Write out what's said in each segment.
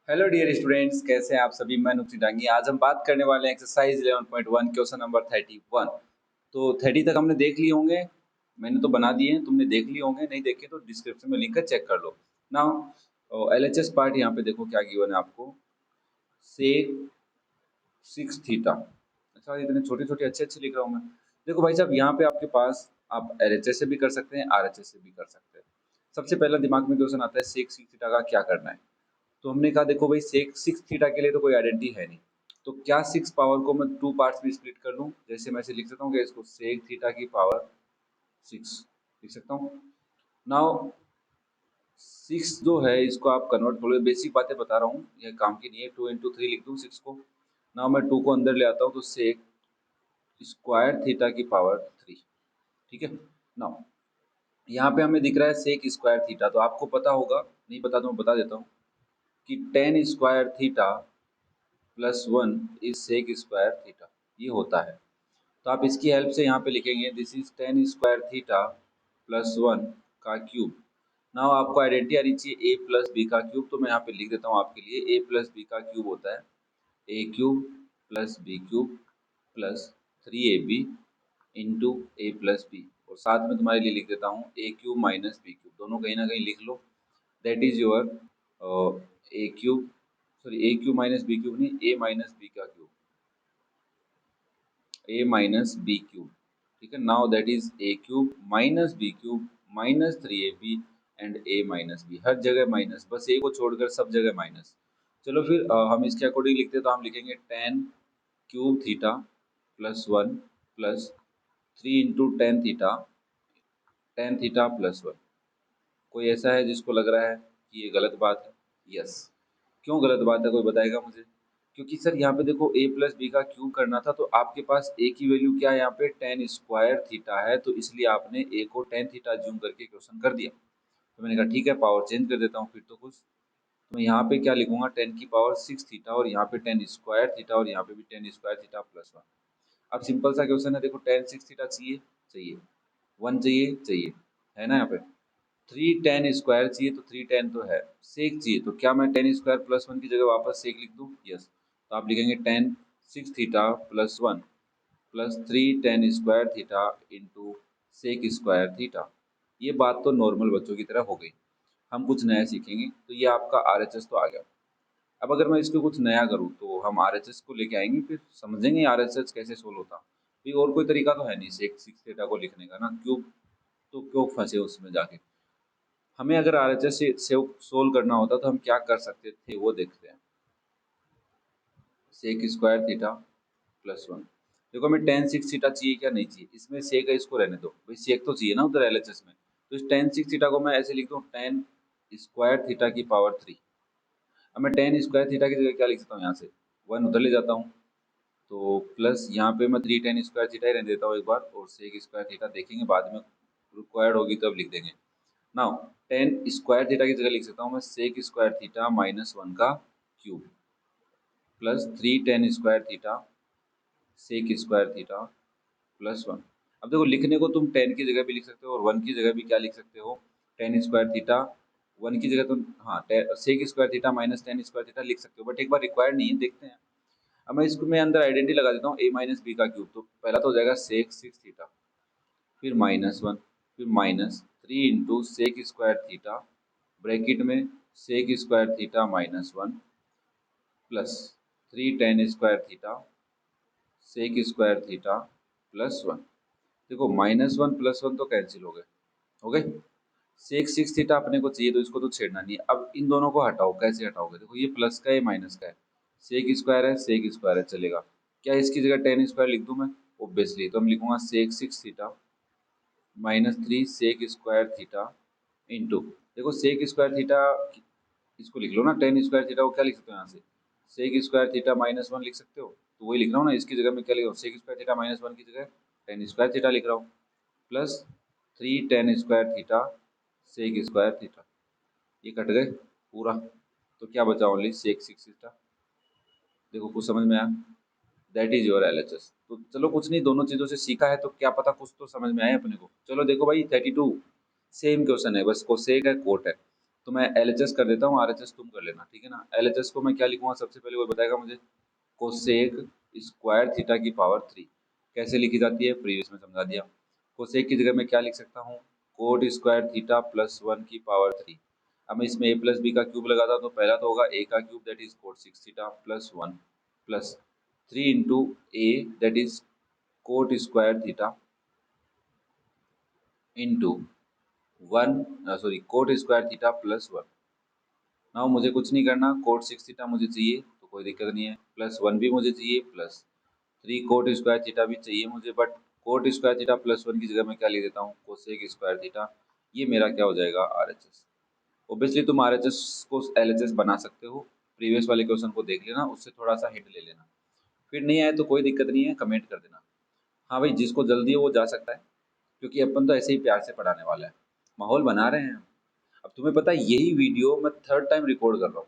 Hello dear students, कैसे हैं आप सभी। मैं नुकसी डांगी। आज हम बात करने वाले हैं एक्सरसाइज 11.1 क्वेश्चन नंबर 31। तो 30 तक हमने देख लिए होंगे। मैंने तो बना दिए हैं, तुमने देख लिए होंगे। नहीं देखे तो डिस्क्रिप्शन में लिंक है, चेक कर लो। नाउ एलएचएस पार्ट यहाँ पे देखो क्या गिवन है आपको। सेक 6 थीटा। अच्छा, इतने छोटे छोटे अच्छे अच्छे लिख रहा हूँ मैं। देखो भाई साहब, यहाँ पे आपके पास आप एलएचएस से भी कर सकते हैं, आरएचएस से भी कर सकते हैं। सबसे पहला दिमाग में क्वेश्चन आता है सेक 6 थीटा का क्या करना है। तो हमने कहा देखो भाई, सेक 6 थीटा के लिए तो कोई आइडेंटिटी है नहीं। तो क्या 6 पावर को मैं 2 पार्ट्स में स्प्लिट कर लूँ। जैसे मैं ऐसे लिख सकता हूँ कि इसको सेक थीटा की पावर 6 लिख सकता हूँ। नाउ 6 जो है इसको आप कन्वर्ट, थोड़ी बेसिक बातें बता रहा हूँ, यह काम की नहीं है। 2 इंटू 3 लिख दूँ 6 को। नाउ मैं 2 को अंदर ले आता हूँ तो सेक स्क्वायर थीटा की पावर 3। ठीक है। नाउ यहाँ पे हमें दिख रहा है सेक स्क्वायर थीटा, तो आपको पता होगा, नहीं पता तो मैं बता देता हूँ कि tan square theta plus 1 is sec square theta, ये होता है। तो आप इसकी हेल्प से यहाँ पे लिखेंगे this is ten square theta plus 1 का क्यूब। नाउ आपको आइडेंटिटी आनी चाहिए ए प्लस बी का क्यूब, तो मैं यहाँ पे लिख देता हूँ आपके लिए। ए प्लस बी का क्यूब होता है A cube plus B cube plus 3ab into A plus B, और साथ में तुम्हारे लिए लिख देता हूँ A cube minus B cube. दोनों कहीं ना कहीं लिख लो। That is your A cube, sorry A cube minus B cube नहीं, ए माइनस बी का cube, A minus B cube. ठीक है। Now that is A cube minus B cube minus 3ab and A minus B. हर जगह minus, बस ए को छोड़कर सब जगह माइनस। चलो फिर हम इसके अकॉर्डिंग लिखते हैं, तो हम लिखेंगे ten cube theta plus 1 plus 3 into tan theta plus 1। कोई ऐसा है जिसको लग रहा है कि ये गलत बात है? यस। क्यों गलत बात है, कोई बताएगा मुझे? क्योंकि सर यहाँ पे देखो ए प्लस बी का क्यूब करना था, तो आपके पास ए की वैल्यू क्या है, यहाँ पे टेन स्क्वायर थीटा है, तो इसलिए आपने ए को टेन थीटा जूम करके क्वेश्चन कर दिया। तो मैंने कहा ठीक है, पावर चेंज कर देता हूँ फिर तो कुछ। तो मैं यहाँ पे क्या लिखूंगा, टेन की पावर 6 थीटा, और यहाँ पे टेन स्क्वायर थीटा, और यहाँ पे भी टेन स्क्वायर थीटा प्लस 1। अब सिंपल सा क्वेश्चन है, देखो टेन 6 थीटा चाहिए, चाहिए 1 चाहिए, चाहिए, है ना। यहाँ पे 3 tan स्क्वायर चाहिए, तो 3 tan तो है। सेक चाहिए, तो क्या मैं टेन स्क्वायर प्लस 1 की जगह वापस सेक लिख दूँ? यस। तो आप लिखेंगे tan 6 theta plus 1 plus 3 tan square theta into sec square theta. ये बात तो नॉर्मल बच्चों की तरह हो गई। हम कुछ नया सीखेंगे, तो ये आपका आरएचएस तो आ गया। अब अगर मैं इसको कुछ नया करूँ, तो हम आरएचएस को लेके आएंगे, फिर समझेंगे आरएचएस कैसे सोल्व होता। ये और कोई तरीका तो है नहीं सेक 6 थीटा को लिखने का ना, क्यों तो क्यों फंसे उसमें जाके। हमें अगर आरएचएस से सोल्व करना होता तो हम क्या कर सकते थे, वो देखते हैं। Sec square theta plus 1। देखो हमें टेन 6 थीटा चाहिए क्या, नहीं चाहिए। इसमें सेक है, इसको रहने दो भाई, सेक तो चाहिए ना उधर एलएचएस में। तो इस टेन 6 थीटा को मैं ऐसे लिख दूँ, टेन स्क्वायर थीटा की पावर 3। अब मैं टेन स्क्वायर थीटा की जगह क्या लिख सकता हूँ, यहाँ से 1 उधर ले जाता हूँ, तो प्लस यहाँ पे मैं 3 tan स्क्वायर थीटा ही रहने देता हूँ एक बार, और सेक स्क्वायर थीटा देखेंगे बाद में, रिक्वायर्ड होगी तब लिख देंगे। नाउ टेन स्क्वायर थीटा की जगह लिख सकता हूँ मैं सेक स्क्वायर थीटा माइनस 1 का cube plus 3 tan square theta sec square theta plus 1। अब देखो, लिखने को तुम 10 की जगह भी लिख सकते हो, और 1 की जगह भी क्या लिख सकते हो, टेन स्क्वायर थीटा। 1 की जगह तुम हाँ sec square theta minus tan square theta लिख सकते हो, बट एक बार रिक्वायर्ड नहीं है, देखते हैं। अब मैं इसको मैं अंदर आइडेंटिटी लगा देता हूँ ए माइनस बी का क्यूब। तो पहला तो हो जाएगा सेक 6 थीटा, फिर माइनस 1, फिर minus 3 into sec square theta bracket में sec square theta minus 1 plus 3 tan square theta sec square theta plus 1। देखो माइनस 1 प्लस 1 तो कैंसिल हो गए। सेक 6 थीटा अपने को चाहिए, तो इसको तो छेड़ना नहीं है। अब इन दोनों को हटाओ, कैसे हटाओगे? देखो ये प्लस का है, माइनस का है, सेक स्क्वायर है, सेक स्क्वायर है, चलेगा क्या? इसकी जगह टेन स्क्वायर लिख दूं मैं? ओब्वियसली, तो हम लिखूंगा sec 6 theta minus 3 sec square theta into, देखो सेक स्क्वायर थीटा इसको लिख लो ना, टेन स्क्वायर थीटा को क्या लिख सकते हो यहाँ से, सेक स्क्वायर थीटा माइनस 1 लिख सकते हो। तो वही लिख रहा हूँ ना, इसकी जगह मैं क्या लिख रहा हूँ, सेक स्क्वायर थीटा माइनस 1 की जगह टेन स्क्वायर थीटा लिख रहा हूँ, plus 3 tan square theta sec square theta. ये कट गए पूरा, तो क्या बचा, ओनली सेक 6 थीटा। देखो कुछ समझ में आया? That is your LHS. तो चलो कुछ नहीं, दोनों चीजों से सीखा है, तो क्या पता कुछ तो समझ में आए अपने को। चलो देखो भाई 32 सेम क्वेश्चन है, बस कोसेक है कोट है। तो मैं LHS कर देता हूँ, RHS तुम कर लेना, ठीक है ना। LHS को मैं क्या लिखूंगा, सबसे पहले वो बताएगा मुझे। कोसेक स्क्वायर थीटा की पावर 3 कैसे लिखी जाती है, प्रीवियस में समझा दिया। कोसेक की जगह मैं क्या लिख सकता हूँ, कोट स्क्वायर थीटा प्लस 1 की पावर 3। अब मैं इसमें a प्लस बी का क्यूब लगाता तो पहला तो होगा a का cube that is cot 6 theta plus 1 plus 3 into a that is cot square theta into 1 sorry cot square theta plus 1। Now मुझे कुछ नहीं करना, कोट 6 थीटा मुझे चाहिए तो कोई दिक्कत नहीं है, प्लस 1 भी मुझे चाहिए, प्लस 3 कोट स्क्वायर थीटा भी चाहिए मुझे, but coat square theta plus 1 की जगह मैं क्या लिख देता हूँ, कोसेक स्क्वायर थीटा। ये मेरा क्या हो जाएगा, RHS। ओब्वियसली तुम RHS को LHS बना सकते हो, प्रीवियस वाले क्वेश्चन को देख लेना, उससे थोड़ा सा हिंट ले लेना। फिर नहीं आए तो कोई दिक्कत नहीं है, कमेंट कर देना। हाँ भाई, जिसको जल्दी है वो जा सकता है, क्योंकि अपन तो ऐसे ही प्यार से पढ़ाने वाला है, माहौल बना रहे हैं। अब तुम्हें पता है यही वीडियो मैं थर्ड टाइम रिकॉर्ड कर रहा हूँ,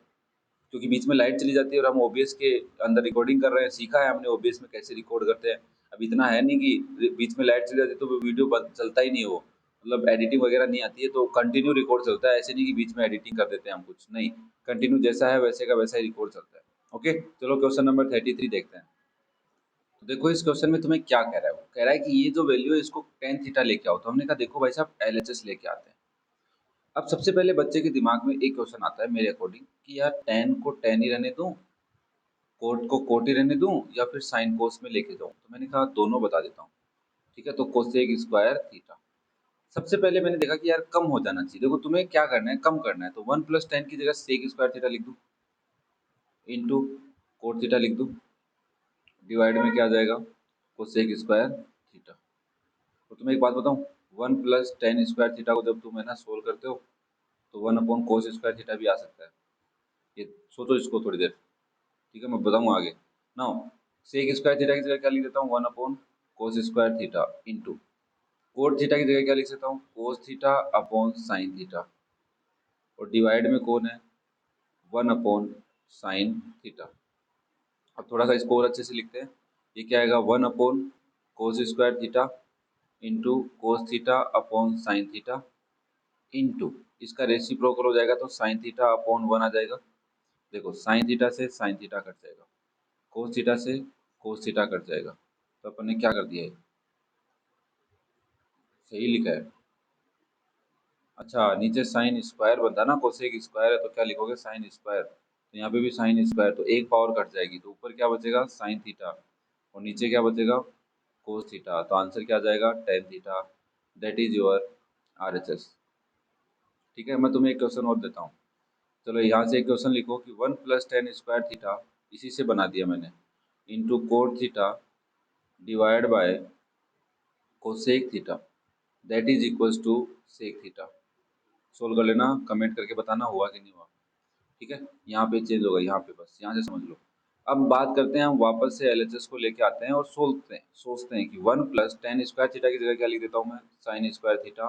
क्योंकि बीच में लाइट चली जाती है और हम OBS के अंदर रिकॉर्डिंग कर रहे हैं, सीखा है हमने OBS में कैसे रिकॉर्ड करते हैं। अब इतना है नहीं कि बीच में लाइट चली जाती है तो वो वीडियो चलता ही नहीं हो, मतलब एडिटिंग वगैरह नहीं आती है, तो कंटिन्यू रिकॉर्ड चलता है, ऐसे नहीं कि बीच में एडिटिंग कर देते हैं हम, कुछ नहीं, कंटिन्यू जैसा है वैसे का वैसा ही रिकॉर्ड चलता है। ओके, चलो क्वेश्चन नंबर 33 देखते हैं। तो देखो इस क्वेश्चन में तुम्हें क्या कह रहा है, वो कह रहा है कि ये जो वैल्यू है इसको टेन थीटा लेके आओ। तो हमने कहा देखो भाई साहब LHS लेके आते हैं। अब सबसे पहले बच्चे के दिमाग में एक क्वेश्चन आता है मेरे अकॉर्डिंग कि यार टेन को टेन ही रहने दूं, कोट को कोट ही रहने दूं, या फिर साइन कोस में लेके जाऊं। तो मैंने कहा दोनों बता देता हूँ, ठीक है। तो कोसेक स्क्वायर थीटा, सबसे पहले मैंने देखा कि यार कम हो जाना चाहिए। देखो तुम्हें क्या करना है, कम करना है, तो 1 प्लस 10 की जगह सेक स्क्वायर थीटा लिख दूं, इंटू कोट थीटा लिख दूं, डिवाइड में क्या आ जाएगा, कोसेक स्क्वायर थीटा। तो तुम्हें एक बात बताऊं, 1 प्लस 10 स्क्वायर थीटा को जब तुम है ना सोल्व करते हो तो 1 अपॉन कोस स्क्वायर थीटा भी आ सकता है। ये सोचो इसको थोड़ी देर, ठीक है, मैं बताऊंगा आगे। नाउ सेक स्क्वायर थीटा की जगह क्या लिख देता हूँ, 1 upon cos square theta into cot theta की जगह क्या लिख सकता हूँ, cos theta upon sine theta, और डिवाइड में कौन है, 1 अपॉन साइन थीटा। अब थोड़ा सा इसको और अच्छे से लिखते हैं, ये क्या आएगा, 1 upon cos square theta into cos theta upon sine theta into इसका रेसिप्रोकल हो जाएगा तो साइन थीटा अपॉन 1 आ जाएगा। देखो साइन थीटा से साइन थीटा कट जाएगा, कोस थीटा से कोस थीटा कट जाएगा, तो अपन ने क्या कर दिया है, सही लिखा है। अच्छा नीचे साइन स्क्वायर बनता ना, कोसेक स्क्वायर है तो क्या लिखोगे, साइन स्क्वायर, तो यहाँ पे भी साइन स्क्वायर, तो एक पावर कट जाएगी, तो ऊपर क्या बचेगा, साइन थीटा, और नीचे क्या बचेगा, कोस थीटा। तो आंसर क्या आ जाएगा, tan theta, that is your RHS। ठीक है, मैं तुम्हें एक क्वेश्चन और देता हूँ। चलो यहाँ से एक क्वेश्चन लिखो कि 1 प्लस 10 स्क्वायर थीटा, इसी से बना दिया मैंने, into cot theta divide by cosec theta that is equals to sec theta. Solve कर लेना, कमेंट करके बताना हुआ कि नहीं हुआ, ठीक है। यहाँ पे चेंज होगा, यहाँ पे बस यहाँ से समझ लो। अब बात करते हैं हम वापस से LHS को लेके आते हैं और सोचते हैं कि 1 प्लस 10 स्क्वायर थीटा की जगह क्या लिख देता हूँ मैं, sine square theta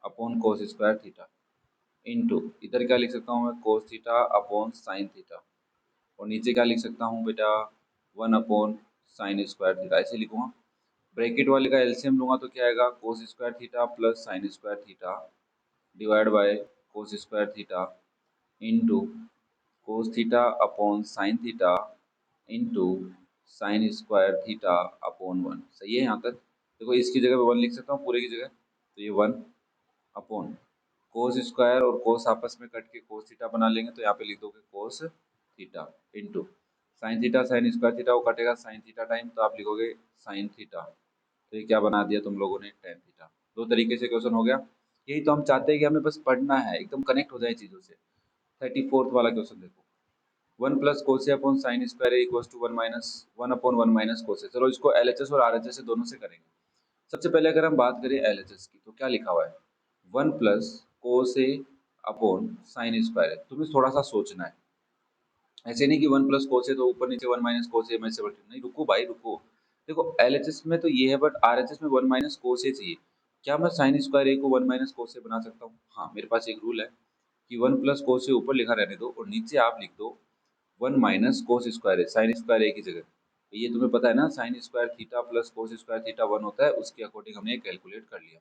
upon cos square theta into इधर क्या लिख सकता हूँ मैं, cos theta upon sine theta, और नीचे क्या लिख सकता हूँ बेटा, 1 अपॉन साइन स्क्वायर थीटा, ऐसे लिखूंगा। ब्रैकेट वाले का एलसीएम लूंगा तो क्या आएगा, cos square theta plus sine square theta divide by cos square theta into cos theta upon sine theta into sine square theta upon 1। सही है यहाँ तक। देखो इसकी जगह पे 1 लिख सकता हूँ पूरे की जगह, तो ये 1 अपॉन कोस स्क्वायर और कोस आपस में कट के कोस थीटा बना लेंगे, तो यहाँ पे लिख दोगे cos theta into sine theta, sine square theta वो कटेगा साइन थीटा टाइम, तो आप लिखोगे साइन थीटा। तो ये क्या बना दिया तुम लोगों ने, टेन थीटा। दो तरीके से क्वेश्चन हो गया। यही तो हम चाहते हैं कि हमें बस पढ़ना है, एकदम कनेक्ट हो जाए चीज़ों से। 34th वाला क्वेश्चन देखो, 1 plus cos upon sine square equals to 1 minus 1 upon 1 minus cos. चलो इसको LHS और RHS से दोनों से करेंगे। सबसे पहले अगर हम बात करें LHS की, तो क्या लिखा हुआ है, 1 plus cos upon sine square है। तुम्हें थोड़ा सा सोचना है, ऐसे नहीं कि 1 प्लस कोसे तो ऊपर नीचे 1 माइनस कोसे में से नहीं, रुको भाई रुको। देखो LHS में तो ये है, बट RHS में 1 माइनस कोसे चाहिए। क्या मैं साइन स्क्वायर ए को 1 माइनस कोसे बना सकता हूँ, हाँ मेरे पास एक रूल है कि 1 प्लस कोसे ऊपर लिखा रहने दो और नीचे आप लिख दो 1 माइनस कोस स्क्वायर है, साइन स्क्वायर ए की जगह। ये तुम्हें पता है ना, sine square theta plus cos square theta 1 होता है, उसके अकॉर्डिंग हमने कैलकुलेट कर लिया।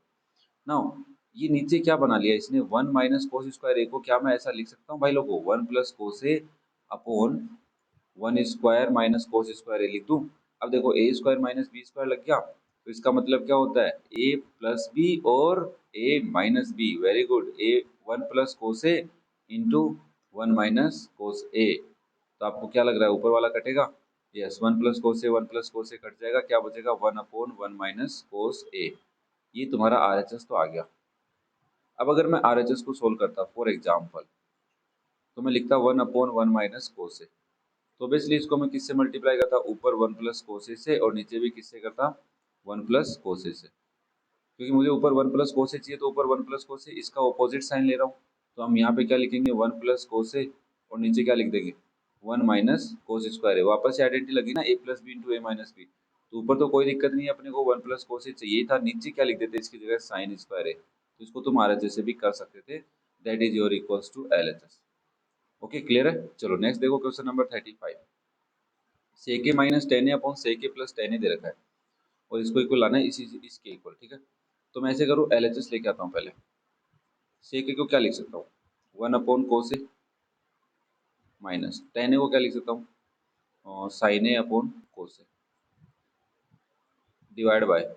नाउ ये नीचे क्या बना लिया इसने, 1 माइनस कोस स्क्वायर ए को क्या मैं ऐसा लिख सकता हूँ भाई लोगों, 1 plus cos A upon 1 square minus cos square A लिख दूँ। अब देखो A square minus B square लग गया, तो इसका मतलब क्या होता है, ए प्लस बी और ए माइनस बी। वेरी गुड, ए 1 प्लस कोस ए इंटू 1 माइनस कोस ए। तो आपको क्या लग रहा है, ऊपर वाला कटेगा, यस, 1 प्लस कोस ए 1 प्लस कोस ए कट जाएगा, क्या बचेगा 1 अपॉन 1 माइनस कोस ए। ये तुम्हारा आरएचएस तो आ गया। अब अगर मैं आरएचएस को सोल्व करता फॉर एग्जाम्पल, तो मैं लिखता 1 अपॉन 1 माइनस कोस ए। तो बेसिकली इसको मैं किससे मल्टीप्लाई करता, ऊपर 1 प्लस कोस ए से और नीचे भी किससे करता, 1 प्लस कोस ए से। क्योंकि मुझे ऊपर 1 प्लस कोस ए चाहिए, तो ऊपर 1 प्लस कोस ए, इसका ऑपोजिट साइन ले रहा हूँ, तो हम यहाँ पे क्या लिखेंगे 1 प्लस कोस ए और नीचे क्या लिख देंगे 1 माइनस कोस स्क्वायर है। वापस से आइडेंटिटी लगी ना, ए प्लस बी इंटू ए माइनस बी। तो ऊपर तो कोई दिक्कत नहीं है, अपने को 1 प्लस कोस ए चाहिए था, नीचे क्या लिख देते इसकी जगह साइन स्क्वायर है। तो इसको तुम आरएचएस से भी कर सकते थे, that is your equals to LHS. Okay, clear है। चलो नेक्स्ट देखो question number 35। Sec A minus ten A upon sec A plus ten A दे रखा है और इसको इक्वल लाना है इसी इसके इक्वल, ठीक है। तो मैं ऐसे करूँ, एलएचएस लेके आता हूँ पहले। सेक ए को क्या लिख सकता हूँ, 1 upon cos A minus ten A को क्या लिख सकता हूँ, और sine A upon cos A divide by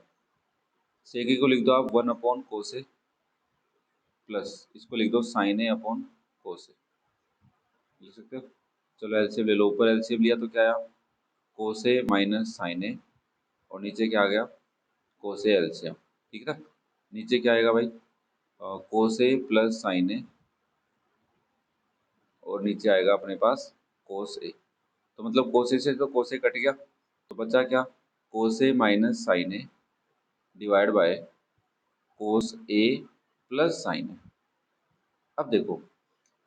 sec A को लिख दो आप 1 अपॉन कोस ए प्लस इसको लिख दो साइन ए अपॉन कोस ए, लिख सकते हो। चलो एलसीएम ले लो, ऊपर एलसीएम लिया तो क्या आया, कोस ए माइनस साइन ए और नीचे क्या आ गया कोस ए एलसीएम, ठीक है। नीचे क्या आएगा भाई, कोस ए प्लस साइन ए और नीचे आएगा अपने पास कोस ए। तो मतलब कोस ए से तो कोस ए कट गया, तो बचा क्या, cos A minus sine A divide by cos A plus sine A. अब देखो,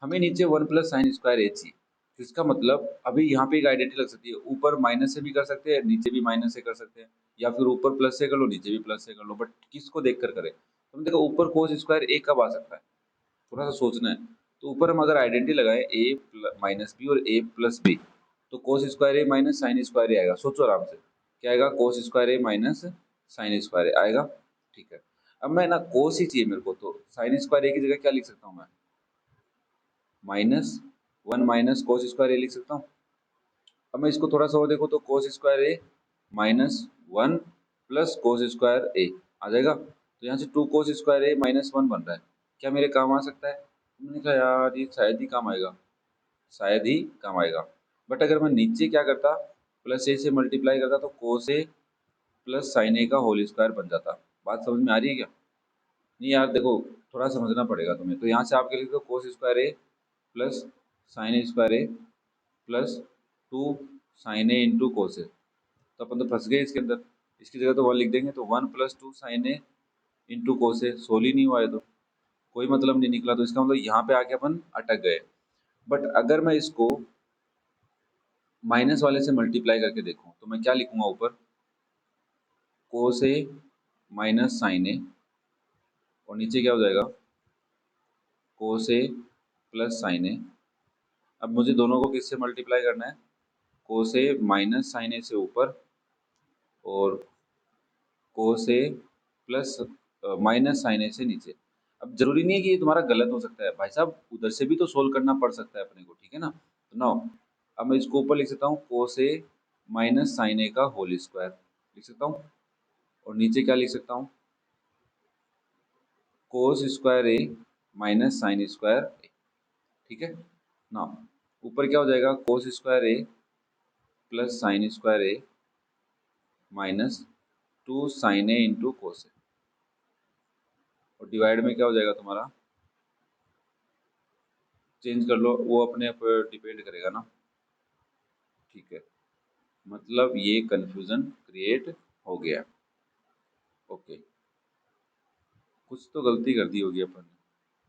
हमें नीचे 1 प्लस साइन स्क्वायर ए चाहिए, तो इसका मतलब अभी यहाँ पे एक आइडेंटिटी लग सकती है, ऊपर माइनस से भी कर सकते हैं, नीचे भी माइनस से कर सकते हैं, या फिर ऊपर प्लस से कर लो नीचे भी प्लस से कर लो, बट किसको देख कर करें। तो हम देखो ऊपर कोस स्क्वायर ए कब आ सकता है, थोड़ा सा सोचना है। तो ऊपर हम अगर आइडेंटिटी लगाए ए माइनस बी और ए प्लस बी, तो कोस स्क्वायर ए माइनस साइन स्क्वायर ए आएगा। सोचो आराम से, क्या आएगा, कोस स्क्वायर ए माइनस साइन स्क्वायर ए आएगा, ठीक है। अब मैं ना कोस ही चाहिए मेरे को, तो साइन स्क्वायर ए की जगह क्या लिख सकता हूँ मैं, minus 1 minus cos square A लिख सकता हूँ। अब मैं इसको थोड़ा सा और देखो, तो कोस स्क्वायर ए माइनस 1 प्लस कोस स्क्वायर ए आ जाएगा। तो यहाँ से 2 कोस स्क्वायर ए माइनस 1 बन रहा है, क्या मेरे काम आ सकता है। मैंने कहा यार ये शायद ही काम आएगा, शायद ही काम आएगा। बट अगर मैं नीचे क्या करता, प्लस ए से मल्टीप्लाई करता, तो कोस ए प्लस साइन ए का होल स्क्वायर बन जाता। बात समझ में आ रही है क्या, नहीं यार देखो, थोड़ा समझना पड़ेगा तुम्हें। तो यहाँ से आपके लिख दो कोस स्क्वायर ए प्लस साइन स्क्वायर ए प्लस 2 साइन ए इंटू कोस ए। तो अपन तो फंस गए इसके अंदर, इसकी जगह तो 1 लिख देंगे, तो 1 प्लस 2 साइन ए इंटू कोस ए, सोल ही नहीं हुआ है, तो कोई मतलब नहीं निकला। तो इसका मतलब यहाँ पे आके अपन अटक गए। बट अगर मैं इसको माइनस वाले से मल्टीप्लाई करके देखूँ, तो मैं क्या लिखूंगा ऊपर, कोस ए माइनस साइन ए और नीचे क्या हो जाएगा, कोस ए प्लस साइन ए। अब मुझे दोनों को किससे मल्टीप्लाई करना है, कोस ए माइनस साइन ए से ऊपर और कोस ए प्लस माइनस साइन ए से नीचे। अब जरूरी नहीं है कि ये तुम्हारा गलत हो सकता है भाई साहब, उधर से भी तो सोल्व करना पड़ सकता है अपने को, ठीक है ना। तो नाउ अब मैं इसको ऊपर लिख सकता हूँ, कोस ए माइनस साइन ए का होल स्क्वायर लिख सकता हूँ और नीचे क्या लिख सकता हूँ, कोस स्क्वायर ए माइनस साइन स्क्वायर ए, ठीक है। नाउ ऊपर क्या हो जाएगा, कोस स्क्वायर ए प्लस साइन स्क्वायर ए माइनस 2 साइन ए इंटू कोस ए और डिवाइड में क्या हो जाएगा तुम्हारा, चेंज कर लो, वो अपने ऊपर डिपेंड करेगा ना, ठीक है। मतलब ये कंफ्यूजन क्रिएट हो गया, ओके। कुछ तो गलती कर दी होगी अपन ने,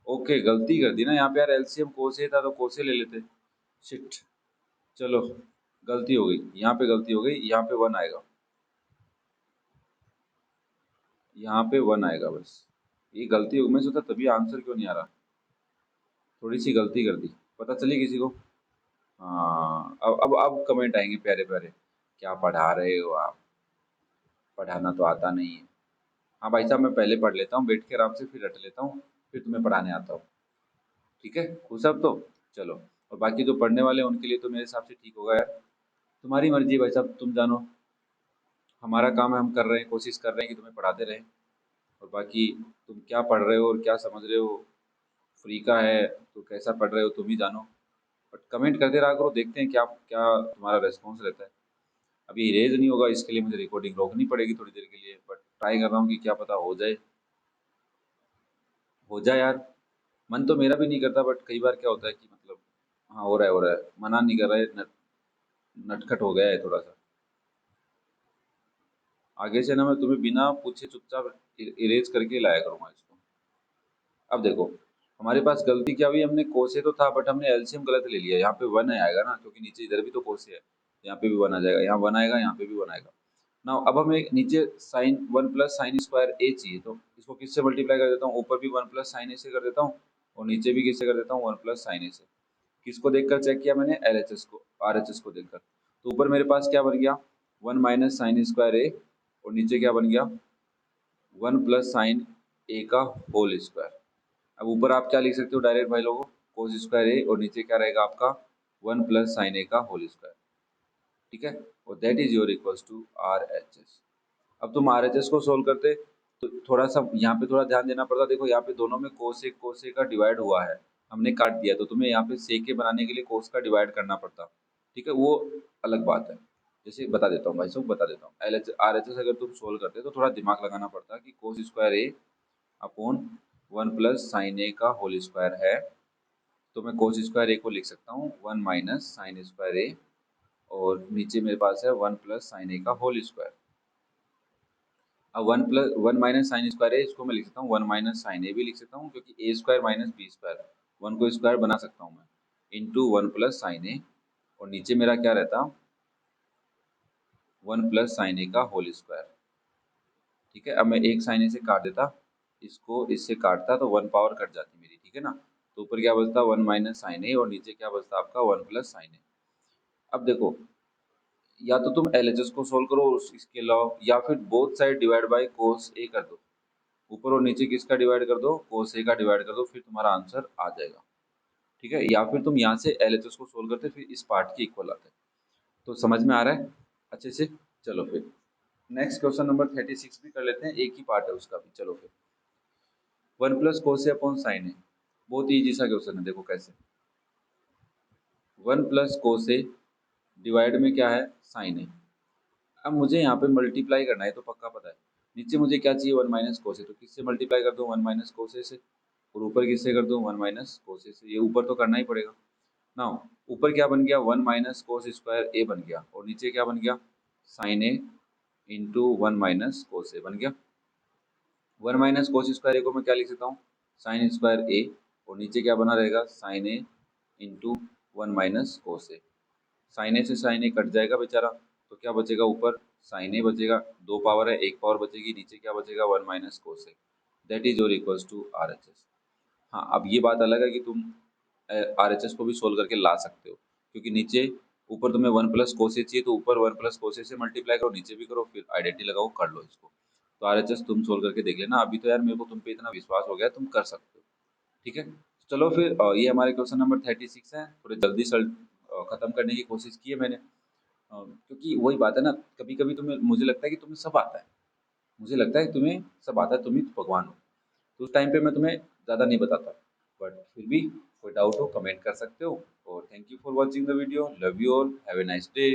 ओके गलती कर दी ना यहाँ पे यार, एलसीएम कोसे था तो कोसे ले लेते, शिट। चलो गलती हो गई, यहाँ पे गलती हो गई, यहाँ पे 1 आएगा, यहाँ पे 1 आएगा बस। ये गलती हो गई, मैं सोचा तभी आंसर क्यों नहीं आ रहा, थोड़ी सी गलती कर दी, पता चली किसी को। हाँ अब कमेंट आएंगे प्यारे प्यारे, क्या पढ़ा रहे हो आप, पढ़ाना तो आता नहीं है। हाँ भाई साहब, मैं पहले पढ़ लेता हूँ बैठ के आराम से, फिर रट लेता हूँ, फिर तुम्हें पढ़ाने आता हूँ। ठीक है खुश अब तो, चलो। और बाकी जो पढ़ने वाले हैं उनके लिए तो मेरे हिसाब से ठीक होगा यार। तुम्हारी मर्जी है भाई साहब, तुम जानो। हमारा काम है, हम कर रहे हैं, कोशिश कर रहे हैं कि तुम्हें पढ़ाते रहें। और बाकी तुम क्या पढ़ रहे हो और क्या समझ रहे हो, फ्री का है तो कैसा पढ़ रहे हो तुम ही जानो। बट कमेंट करते रहा करो, देखते हैं क्या क्या तुम्हारा रेस्पॉन्स रहता है। अभी इरेज नहीं होगा, इसके लिए मुझे रिकॉर्डिंग रोकनी पड़ेगी थोड़ी देर के लिए, बट ट्राई कर रहा हूँ कि क्या पता हो जाए। हो जाए यार। मन तो मेरा भी नहीं करता, बट कई बार क्या होता है कि मतलब हाँ हो रहा है, मना नहीं कर रहा है, नटखट हो गया है थोड़ा सा। आगे से ना मैं तुम्हें बिना पूछे चुपचाप इरेज करके लाया करूंगा इसको। अब देखो, हमारे पास गलती क्या हुई, हमने कोसे तो था बट हमने एलसीएम गलत ले लिया। यहाँ पे वन आएगा ना, क्योंकि नीचे इधर भी तो कोसे है, यहाँ पे भी वन आ जाएगा, यहाँ वन आएगा, यहाँ पे भी वन आएगा ना। अब हमें नीचे sine one plus sine square A चाहिए, तो इसको किससे मल्टीप्लाई कर देता हूँ, ऊपर भी वन प्लस साइन ए से कर देता हूँ और नीचे भी किससे कर देता हूँ, वन प्लस साइन ए से। किसको देखकर चेक किया मैंने, एलएचएस को, आरएचएस को देखकर। तो ऊपर मेरे पास क्या बन गया, वन माइनस साइन स्क्वायर ए, और नीचे क्या बन गया, वन प्लस साइन ए का होल स्क्वायर। अब ऊपर आप क्या लिख सकते हो डायरेक्ट भाई लोगों, कोस स्क्वायर ए, और नीचे क्या रहेगा आपका, वन प्लस साइन ए का होल स्क्वायर। ठीक है, और that is your equals to R H S. अब तुम आर एच एस को सोल्व करते तो थोड़ा सा यहाँ पे थोड़ा ध्यान देना पड़ता। देखो यहाँ पे दोनों में कोसे का डिवाइड हुआ है, हमने काट दिया, तो तुम्हें यहाँ पे सेके बनाने के लिए कोस का डिवाइड करना पड़ता। ठीक है, वो अलग बात है। जैसे बता देता हूँ भाई साहब, बता देता हूँ, L H R H S अगर तुम सोल्व करते तो थोड़ा दिमाग लगाना पड़ता कि कोस स्क्वायर ए अपॉन वन प्लस साइन ए का होल स्क्वायर है। तो मैं कोस स्क्वायर ए को लिख सकता हूँ वन माइनस साइन स्क्वायर ए, और नीचे मेरे पास है वन प्लस साइन ए का होल स्क्वायर। अब वन माइनस साइन स्क्वायर है, इसको मैं लिख सकता हूँ वन माइनस साइन ए भी लिख सकता हूँ, क्योंकि A square minus B square, one को स्क्वायर बना सकता हूँ मैं, into one plus sine A, और नीचे मेरा क्या रहता, वन प्लस साइन ए का होल स्क्वायर। ठीक है, अब मैं एक साइन ए से काट देता, इसको इससे काटता तो वन पावर कट जाती मेरी। ठीक है ना, तो ऊपर क्या बचता, वन माइनस साइन ए, और नीचे क्या बचता आपका, वन प्लस साइन ए। अब देखो, या तो तुम एलएचएस को सोल्व करो इसके अलावा, या फिर both side divide by cos A कर दो, ऊपर और नीचे किसका डिवाइड कर दो, कोस ए का डिवाइड कर दो, फिर तुम्हारा आंसर आ जाएगा। ठीक है, या फिर तुम यहाँ से एलएचएस को सोल्व करते फिर इस पार्ट के इक्वल आते। तो समझ में आ रहा है अच्छे से। चलो फिर नेक्स्ट क्वेश्चन नंबर 36 भी कर लेते हैं, एक ही पार्ट है उसका भी। चलो फिर, one plus cos A upon sine ए, बहुत ईजी सा क्वेश्चन है, देखो कैसे। One plus cos A divide में क्या है, साइन ए। अब मुझे यहाँ पे मल्टीप्लाई करना है तो पक्का पता है, नीचे मुझे क्या चाहिए, वन माइनस कोस ए, तो किससे मल्टीप्लाई कर दूँ, वन माइनस कोस ए से, और ऊपर किससे कर दूँ, वन माइनस कोस ए से। ये ऊपर तो करना ही पड़ेगा ना। ऊपर क्या बन गया, वन माइनस कोस स्क्वायर ए बन गया, और नीचे क्या बन गया, साइन ए इंटू वन माइनस कोस ए बन गया। वन माइनस कोस स्क्वायर ए को मैं क्या लिख सकता हूँ, साइन स्क्वायर ए, और नीचे क्या बना रहेगा, साइन ए इंटू वन माइनस कोस ए। साइन ए से साइन ए कट जाएगा बेचारा, तो क्या बचेगा, ऊपर साइन ए बचेगा, दो पावर है, एक पावर बचेगी, नीचे क्या बचेगा, one minus cos A. That is your equals to R H S. हाँ, अब ये बात अलग है कि तुम आर एच एस को भी सोल्व करके ला सकते हो, क्योंकि नीचे ऊपर तुम्हें वन प्लस कोसे चाहिए, तो ऊपर वन प्लस कोसे से मल्टीप्लाई करो, नीचे भी करो, फिर आइडेंटिटी लगाओ, कर लो इसको। तो आर एच एस तुम सोल्व करके देख लेना। अभी तो यार मेरे को तुम पे इतना विश्वास हो गया, तुम कर सकते हो। ठीक है, चलो फिर ये हमारे क्वेश्चन नंबर 36 है, थोड़े जल्दी से खत्म करने की कोशिश की है मैंने। क्योंकि वही बात है ना, कभी कभी तुम्हें, मुझे लगता है कि तुम्हें सब आता है, मुझे लगता है कि तुम्हें सब आता है, तुम ही तो भगवान हो। तो उस टाइम पे मैं तुम्हें ज़्यादा नहीं बताता, बट फिर भी कोई डाउट हो कमेंट कर सकते हो। और thank you for watching the video, love you all, have a nice day.